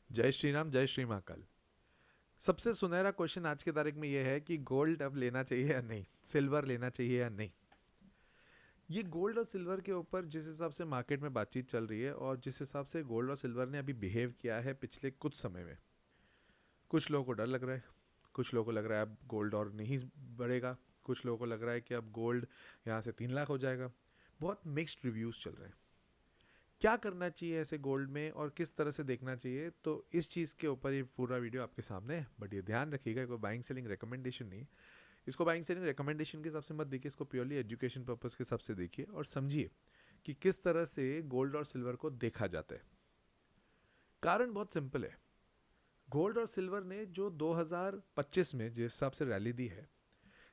जय श्री राम, जय श्री महाकाल। सबसे सुनहरा क्वेश्चन आज की तारीख में यह है कि गोल्ड अब लेना चाहिए या नहीं, सिल्वर लेना चाहिए या नहीं। ये गोल्ड और सिल्वर के ऊपर जिस हिसाब से मार्केट में बातचीत चल रही है और जिस हिसाब से गोल्ड और सिल्वर ने अभी बिहेव किया है पिछले कुछ समय में, कुछ लोगों को डर लग रहा है, कुछ लोगों को लग रहा है अब गोल्ड और नहीं बढ़ेगा, कुछ लोगों को लग रहा है कि अब गोल्ड यहाँ से 3 लाख हो जाएगा। बहुत मिक्स्ड रिव्यूज़ चल रहे हैं। क्या करना चाहिए ऐसे गोल्ड में और किस तरह से देखना चाहिए, तो इस चीज़ के ऊपर ये पूरा वीडियो आपके सामने है। बट ये ध्यान रखिएगा, कोई बाइंग सेलिंग रिकमेंडेशन नहीं। इसको बाइंग सेलिंग रिकमेंडेशन के हिसाब से मत देखिए, इसको प्योरली एजुकेशन पर्पज़ के हिसाब से देखिए और समझिए कि किस तरह से गोल्ड और सिल्वर को देखा जाता है। कारण बहुत सिंपल है। गोल्ड और सिल्वर ने जो 2025 में जिस हिसाब से रैली दी है,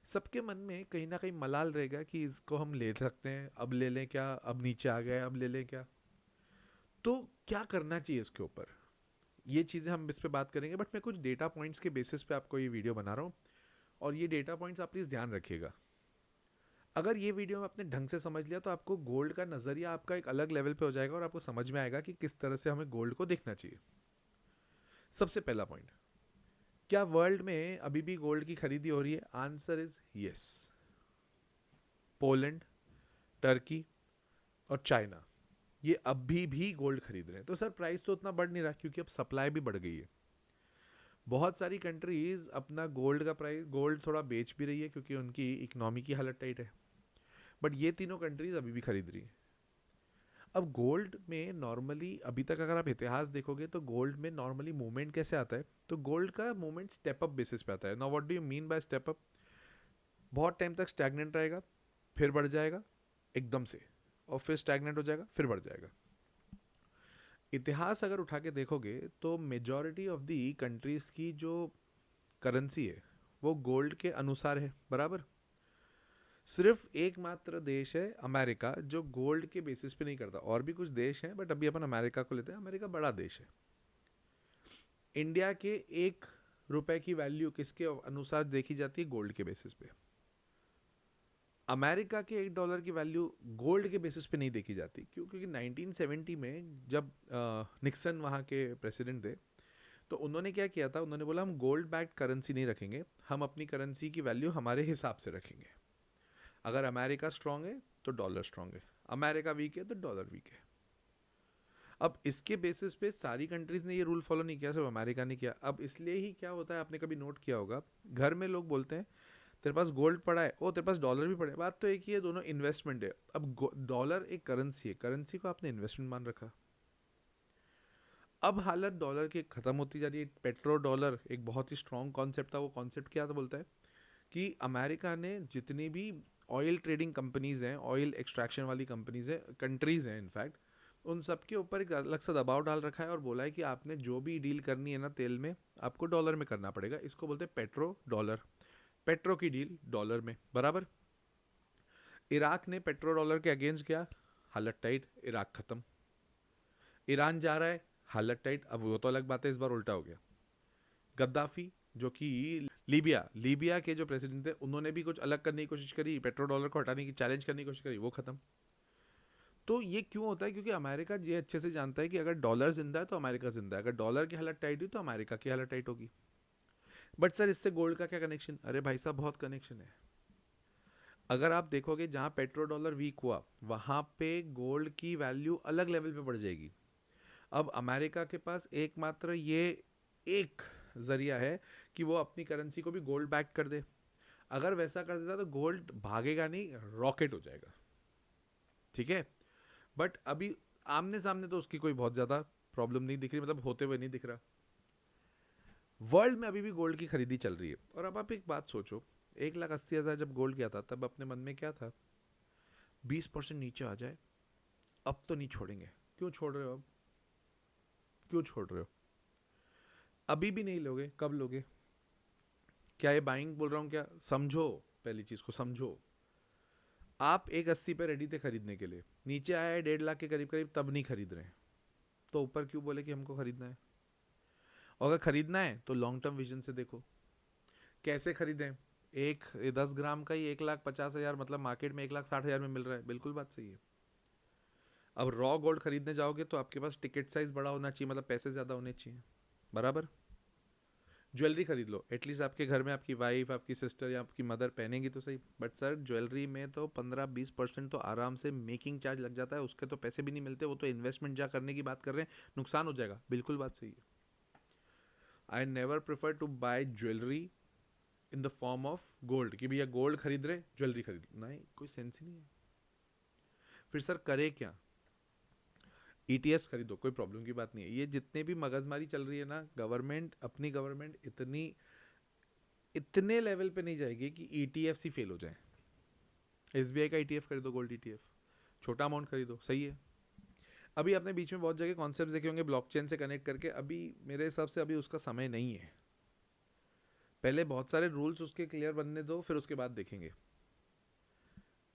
सबके मन में कहीं ना कहीं मलाल रहेगा कि इसको हम ले सकते हैं, अब ले लें क्या, अब नीचे आ गए अब ले लें क्या। तो क्या करना चाहिए इसके ऊपर, ये चीज़ें हम इस पे बात करेंगे। बट मैं कुछ डेटा पॉइंट्स के बेसिस पे आपको ये वीडियो बना रहा हूँ और ये डेटा पॉइंट्स आप प्लीज़ ध्यान रखिएगा। अगर ये वीडियो में आपने ढंग से समझ लिया तो आपको गोल्ड का नज़रिया आपका एक अलग लेवल पे हो जाएगा और आपको समझ में आएगा कि किस तरह से हमें गोल्ड को देखना चाहिए। सबसे पहला पॉइंट, क्या वर्ल्ड में अभी भी गोल्ड की खरीदी हो रही है? Answer is yes. Poland, Turkey और चाइना, ये अभी भी गोल्ड खरीद रहे हैं। तो सर प्राइस तो उतना बढ़ नहीं रहा क्योंकि अब सप्लाई भी बढ़ गई है। बहुत सारी कंट्रीज अपना गोल्ड का प्राइस, गोल्ड थोड़ा बेच भी रही है क्योंकि उनकी इकोनॉमी की हालत टाइट है। बट ये तीनों कंट्रीज अभी भी खरीद रही है। अब गोल्ड में नॉर्मली अभी तक अगर आप इतिहास देखोगे तो गोल्ड में नॉर्मली मूवमेंट कैसे आता है, तो गोल्ड का मूवमेंट स्टेप अप बेसिस पे आता है। Now what do you mean by step up? बहुत टाइम तक स्टैग्नेंट रहेगा, फिर बढ़ जाएगा एकदम से, और फिर स्टैग्नेंट हो जाएगा, फिर बढ़ जाएगा। इतिहास अगर उठा के देखोगे तो मेजॉरिटी ऑफ दी कंट्रीज की जो करेंसी है वो गोल्ड के अनुसार है, बराबर। सिर्फ एकमात्र देश है अमेरिका जो गोल्ड के बेसिस पे नहीं करता। और भी कुछ देश हैं बट अभी अपन अमेरिका को लेते हैं, अमेरिका बड़ा देश है। इंडिया के 1 रुपए की वैल्यू किसके अनुसार देखी जाती है? गोल्ड के बेसिस पे। अमेरिका के $1 की वैल्यू गोल्ड के बेसिस पे नहीं देखी जाती। क्यों? क्योंकि 1970 में जब निक्सन वहाँ के प्रेसिडेंट थे, तो उन्होंने क्या किया था, उन्होंने बोला हम गोल्ड बैक्ड करेंसी नहीं रखेंगे, हम अपनी करेंसी की वैल्यू हमारे हिसाब से रखेंगे। अगर अमेरिका स्ट्रांग है तो डॉलर स्ट्रांग है, अमेरिका वीक है तो डॉलर वीक है। अब इसके बेसिस पे सारी कंट्रीज ने ये रूल फॉलो नहीं किया, सिर्फ अमेरिका ने किया। अब इसलिए ही क्या होता है, आपने कभी नोट किया होगा, घर में लोग बोलते हैं तेरे पास गोल्ड पड़ा है, ओ तेरे पास डॉलर भी पड़े। बात तो एक ही है, दोनों इन्वेस्टमेंट है। अब डॉलर एक करेंसी है, करेंसी को आपने इन्वेस्टमेंट मान रखा। अब हालत डॉलर की खत्म होती जा रही है। पेट्रो डॉलर एक बहुत ही स्ट्रॉन्ग कॉन्सेप्ट था। वो कॉन्सेप्ट क्या था, बोलता है कि अमेरिका ने जितनी भी ऑयल ट्रेडिंग कंपनीज हैं, ऑयल एक्सट्रैक्शन वाली कंपनीज हैं, कंट्रीज हैं इनफैक्ट, उन सब के ऊपर एक अलग सा दबाव डाल रखा है और बोला है कि आपने जो भी डील करनी है ना तेल में, आपको डॉलर में करना पड़ेगा। इसको बोलते हैं पेट्रो डॉलर। पेट्रो की डील डॉलर में, बराबर। इराक ने पेट्रो डॉलर के अगेंस्ट किया, हालत टाइट, इराक खत्म। ईरान जा रहा है, हालत टाइट। अब वो तो अलग बात है, इस बार उल्टा हो गया। गद्दाफी जो कि लीबिया लीबिया के जो प्रेसिडेंट थे, उन्होंने भी कुछ अलग करने की कोशिश करी, पेट्रो डॉलर को हटाने की चैलेंज करने की कोशिश करी, वो खत्म। तो ये क्यों होता है? क्योंकि अमेरिका ये अच्छे से जानता है कि अगर डॉलर जिंदा है तो अमेरिका जिंदा है, अगर डॉलर की हालत टाइट हुई तो अमेरिका की हालत टाइट होगी। बट सर इससे गोल्ड का क्या कनेक्शन? अरे भाई साहब बहुत कनेक्शन है। अगर आप देखोगे जहां पेट्रो डॉलर वीक हुआ वहां पे गोल्ड की वैल्यू अलग लेवल पे बढ़ जाएगी। अब अमेरिका के पास एकमात्र ये एक जरिया है कि वो अपनी करेंसी को भी गोल्ड बैक कर दे। अगर वैसा कर देता तो गोल्ड भागेगा नहीं, रॉकेट हो जाएगा। ठीक है। बट अभी आमने सामने तो उसकी कोई बहुत ज़्यादा प्रॉब्लम नहीं दिख रही, मतलब होते हुए नहीं दिख रहा। वर्ल्ड में अभी भी गोल्ड की खरीदी चल रही है। और अब आप एक बात सोचो, 1,80,000 जब गोल्ड गया था तब अपने मन में क्या था? 20% नीचे आ जाए, अब तो नहीं छोड़ेंगे। क्यों छोड़ रहे हो? अब क्यों छोड़ रहे हो? अभी भी नहीं लोगे, कब लोगे? क्या ये बाइंग बोल रहा हूँ क्या? समझो, पहली चीज़ को समझो। आप 1,80 पे रेडी थे खरीदने के लिए, नीचे आया है 1.5 लाख के करीब करीब, तब नहीं खरीद रहे हैं, तो ऊपर क्यों बोले कि हमको खरीदना है? और अगर खरीदना है तो लॉन्ग टर्म विजन से देखो। कैसे खरीदें? एक 10 ग्राम का ही 1,50,000, मतलब मार्केट में 1,60,000 में मिल रहा है, बिल्कुल बात सही है। अब रॉ गोल्ड खरीदने जाओगे तो आपके पास टिकट साइज बड़ा होना चाहिए, मतलब पैसे ज़्यादा होने चाहिए। बराबर। ज्वेलरी खरीद लो, एटलीस्ट आपके घर में आपकी वाइफ, आपकी सिस्टर या आपकी मदर पहनेंगी तो सही, बट सर ज्वेलरी में तो 15-20% तो आराम से मेकिंग चार्ज लग जाता है, उसके तो पैसे भी नहीं मिलते, वो तो इन्वेस्टमेंट जा करने की बात कर रहे हैं, नुकसान हो जाएगा। बिल्कुल बात सही है। I never prefer to buy jewellery in the form of gold, कि भैया गोल्ड खरीद रहे ज्वेलरी खरीद, नहीं, कोई सेंस ही नहीं है। फिर सर करे क्या? ईटीएफ्स खरीदो, कोई प्रॉब्लम की बात नहीं है। ये जितने भी मगजमारी चल रही है ना, गवर्नमेंट इतने लेवल पे नहीं जाएगी कि ईटीएफ ही फेल हो जाए। एसबीआई का ईटीएफ खरीदो, गोल्ड ईटीएफ, छोटा अमाउंट खरीदो, सही है। अभी आपने बीच में बहुत जगह कॉन्सेप्ट देखे होंगे ब्लॉकचेन से कनेक्ट करके, अभी मेरे हिसाब से अभी उसका समय नहीं है। पहले बहुत सारे रूल्स उसके क्लियर बनने दो, फिर उसके बाद देखेंगे।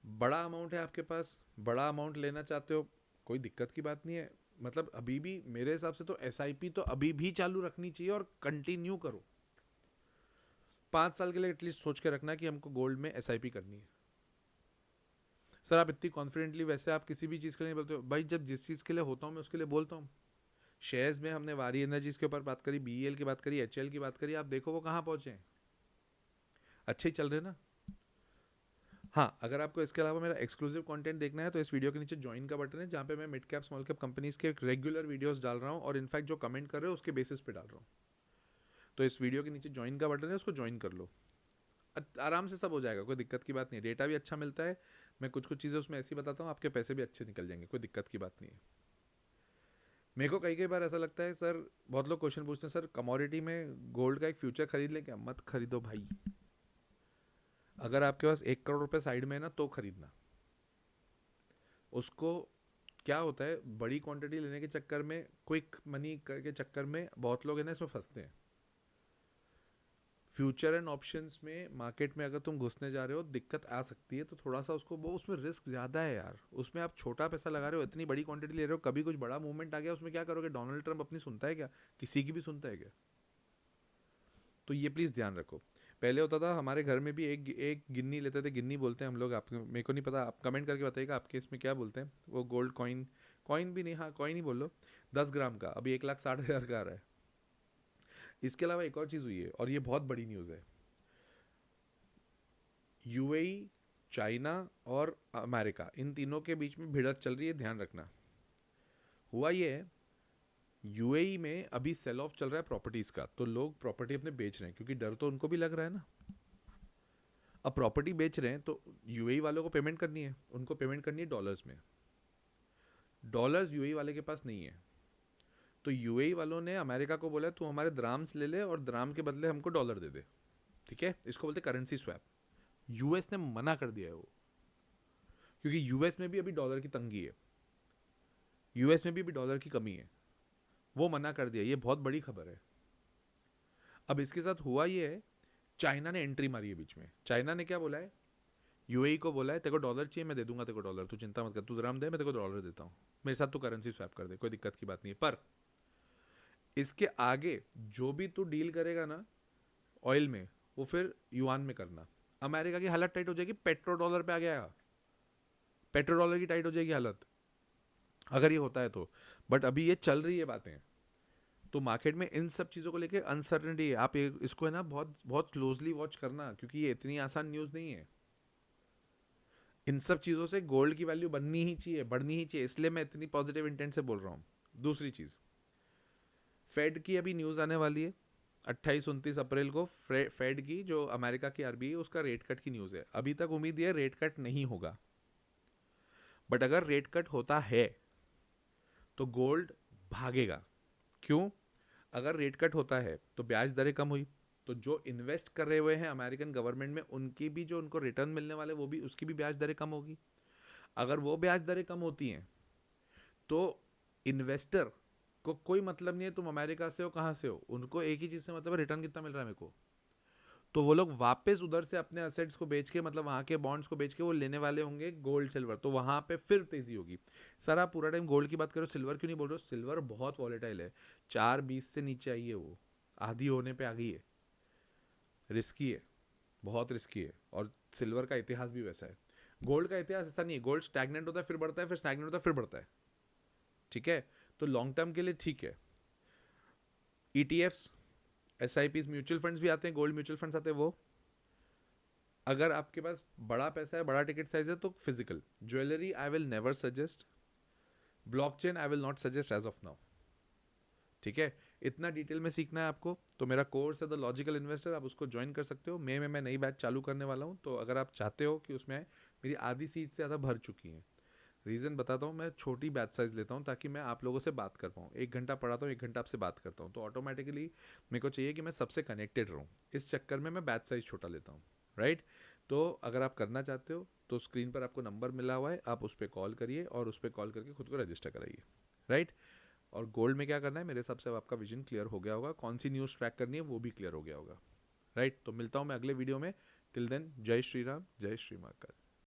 बड़ा अमाउंट है आपके पास, बड़ा अमाउंट लेना चाहते हो, कोई दिक्कत की बात नहीं है। मतलब अभी भी मेरे हिसाब से तो एसआईपी तो अभी भी चालू रखनी चाहिए और कंटिन्यू करो। 5 साल के लिए एटलीस्ट सोच के रखना कि हमको गोल्ड में एसआईपी करनी है। सर आप इतनी कॉन्फिडेंटली वैसे आप किसी भी चीज़ के लिए बोलते हो, भाई जब जिस चीज़ के लिए होता हूँ मैं उसके लिए बोलता हूँ। शेयर्स में हमने वारी एनर्जीज के ऊपर बात करी, बीईएल की बात करी, एचएल की बात करी, आप देखो वो कहाँ पहुंचे हैं, अच्छे ही चल रहे ना। हाँ, अगर आपको इसके अलावा मेरा एक्सक्लूसिव कंटेंट देखना है तो इस वीडियो के नीचे ज्वाइन का बटन है, जहाँ पे मैं mid cap small cap companies के रेगुलर वीडियोस डाल रहा हूँ, और इनफैक्ट जो कमेंट कर रहे हो उसके बेसिस पे डाल रहा हूँ। तो इस वीडियो के नीचे ज्वाइन का बटन है, उसको ज्वाइन कर लो, आराम से सब हो जाएगा, कोई दिक्कत की बात नहीं है। डेटा भी अच्छा मिलता है, मैं कुछ कुछ चीज़ें उसमें ऐसी बताता हूँ, आपके पैसे भी अच्छे निकल जाएंगे, कोई दिक्कत की बात नहीं है। मेरे को कई कई बार ऐसा लगता है सर, बहुत लोग क्वेश्चन पूछते हैं, सर कमोडिटी में गोल्ड का एक फ्यूचर खरीद लें क्या? मत खरीदो भाई। अगर आपके पास 1 करोड़ रुपए साइड में है ना, तो खरीदना। उसको क्या होता है, बड़ी क्वांटिटी लेने के चक्कर में, क्विक मनी के चक्कर में बहुत लोग है ना इसमें फंसते हैं। फ्यूचर एंड ऑप्शंस में मार्केट में अगर तुम घुसने जा रहे हो, दिक्कत आ सकती है, तो थोड़ा सा उसको, वो उसमें रिस्क ज़्यादा है यार। उसमें आप छोटा पैसा लगा रहे हो, इतनी बड़ी क्वांटिटी ले रहे हो, कभी कुछ बड़ा मूवमेंट आ गया, उसमें क्या करोगे? डोनाल्ड ट्रंप अपनी सुनता है क्या? किसी की भी सुनता है क्या? तो ये प्लीज़ ध्यान रखो। पहले होता था हमारे घर में भी एक एक गिन्नी लेते थे, गिन्नी बोलते हैं हम लोग, आपको मेरे को नहीं पता, आप कमेंट करके बताइएगा आपके इसमें क्या बोलते हैं, वो गोल्ड कॉइन, कॉइन भी नहीं, हाँ कॉइन ही बोल लो, 10 ग्राम का अभी 1,60,000 का आ रहा है। इसके अलावा एक और चीज़ हुई है, और ये बहुत बड़ी न्यूज़ है। यूएई, चाइना और अमेरिका, इन तीनों के बीच में भिड़त चल रही है, ध्यान रखना। हुआ ये है, यूएई में अभी सेल ऑफ चल रहा है प्रॉपर्टीज़ का, तो लोग प्रॉपर्टी अपने बेच रहे हैं, क्योंकि डर तो उनको भी लग रहा है ना। अब प्रॉपर्टी बेच रहे हैं तो यूएई वालों को पेमेंट करनी है, उनको पेमेंट करनी है डॉलर्स में। डॉलर्स यूएई वाले के पास नहीं है, तो यूएई वालों ने अमेरिका को बोला तू हमारे द्राम्स ले ले और द्राम के बदले हमको डॉलर दे दे। ठीक है, इसको बोलते करेंसी स्वैप। यूएस ने मना कर दिया है वो, क्योंकि यूएस में भी अभी डॉलर की तंगी है, यूएस में भी अभी डॉलर की कमी है, वो मना कर दिया। ये बहुत बड़ी खबर है। अब इसके साथ हुआ ये है, चाइना ने एंट्री मारी है बीच में। चाइना ने क्या बोला है, यूएई को बोला है तेरे को डॉलर चाहिए, मैं दे दूंगा तेरे को डॉलर, तू चिंता मत कर, तू द्रहम दे, मैं तेरे को डॉलर देता हूँ, मेरे साथ तू करेंसी स्वैप कर दे, कोई दिक्कत की बात नहीं है। पर इसके आगे जो भी तू डील करेगा ना ऑयल में, वो फिर युआन में करना। अमेरिका की हालत टाइट हो जाएगी, पेट्रो डॉलर पे आ गया, पेट्रो डॉलर की टाइट हो जाएगी हालत, अगर ये होता है तो। बट अभी ये चल रही है बातें, तो मार्केट में इन सब चीज़ों को लेके अनसर्टेनिटी है। आप इसको है ना बहुत बहुत क्लोजली वॉच करना, क्योंकि ये इतनी आसान न्यूज़ नहीं है। इन सब चीज़ों से गोल्ड की वैल्यू बननी ही चाहिए, बढ़नी ही चाहिए, इसलिए मैं इतनी पॉजिटिव इंटेंट से बोल रहा हूँ। दूसरी चीज़, फेड की अभी न्यूज़ आने वाली है 28-29 अप्रैल को। फेड की, जो अमेरिका की आरबीआई, उसका रेट कट की न्यूज़ है। अभी तक उम्मीद है रेट कट नहीं होगा, बट अगर रेट कट होता है तो गोल्ड भागेगा। क्यों? अगर रेट कट होता है तो ब्याज दरें कम हुई, तो जो इन्वेस्ट कर रहे हुए हैं अमेरिकन गवर्नमेंट में, उनकी भी जो उनको रिटर्न मिलने वाले, वो भी, उसकी भी ब्याज दरें कम होगी। अगर वो ब्याज दरें कम होती हैं तो इन्वेस्टर को कोई मतलब नहीं है तुम अमेरिका से हो कहाँ से हो, उनको एक ही चीज़ से मतलब है, रिटर्न कितना मिल रहा है मेरे को। तो वो लोग वापस उधर से अपने असेट्स को बेच के, मतलब वहाँ के बॉन्ड्स को बेच के, वो लेने वाले होंगे गोल्ड सिल्वर, तो वहाँ पे फिर तेजी होगी। सर आप पूरा टाइम गोल्ड की बात करो, सिल्वर क्यों नहीं बोल रहे हो? सिल्वर बहुत वॉलेटाइल है, 4.20 से नीचे आई है, वो आधी होने पे आ गई है, रिस्की है, बहुत रिस्की है। और सिल्वर का इतिहास भी वैसा है। गोल्ड का इतिहास ऐसा नहीं है, गोल्ड स्टैग्नेंट होता है फिर बढ़ता है, फिर स्टैग्नेंट होता है फिर बढ़ता है। ठीक है, तो लॉन्ग टर्म के लिए ठीक है। ETFs, SIPs, म्यूचुअल फंड्स भी आते हैं, गोल्ड म्यूचुअल फंड्स आते हैं वो। अगर आपके पास बड़ा पैसा है, बड़ा टिकट साइज है, तो physical jewellery I will never suggest, blockchain I will not suggest as of now. ठीक है, इतना डिटेल में सीखना है आपको तो मेरा कोर्स है द लॉजिकल इन्वेस्टर, आप उसको ज्वाइन कर सकते हो। मैं नई बैच चालू करने वाला हूँ, तो अगर आप चाहते हो कि उसमें मेरी आधी सीट से ज़्यादा भर चुकी हैं। रीज़न बताता हूँ, मैं छोटी बैच साइज़ लेता हूँ ताकि मैं आप लोगों से बात कर पाऊँ। 1 घंटा पढ़ाता हूँ, 1 घंटा आपसे बात करता हूँ, तो ऑटोमेटिकली मेरे को चाहिए कि मैं सबसे कनेक्टेड रहूँ। इस चक्कर में मैं बैच साइज़ छोटा लेता हूँ, राइट। तो अगर आप करना चाहते हो तो स्क्रीन पर आपको नंबर मिला हुआ है, आप उस पर कॉल करिए और उस पर कॉल करके खुद को रजिस्टर कराइए, राइट। और गोल्ड में क्या करना है, मेरे हिसाब से अब आपका विजन क्लियर हो गया होगा, कौन सी न्यूज़ ट्रैक करनी है वो भी क्लियर हो गया होगा, राइट। तो मिलता हूँ मैं अगले वीडियो में। टिल देन, जय श्री राम, जय श्री महाकाल।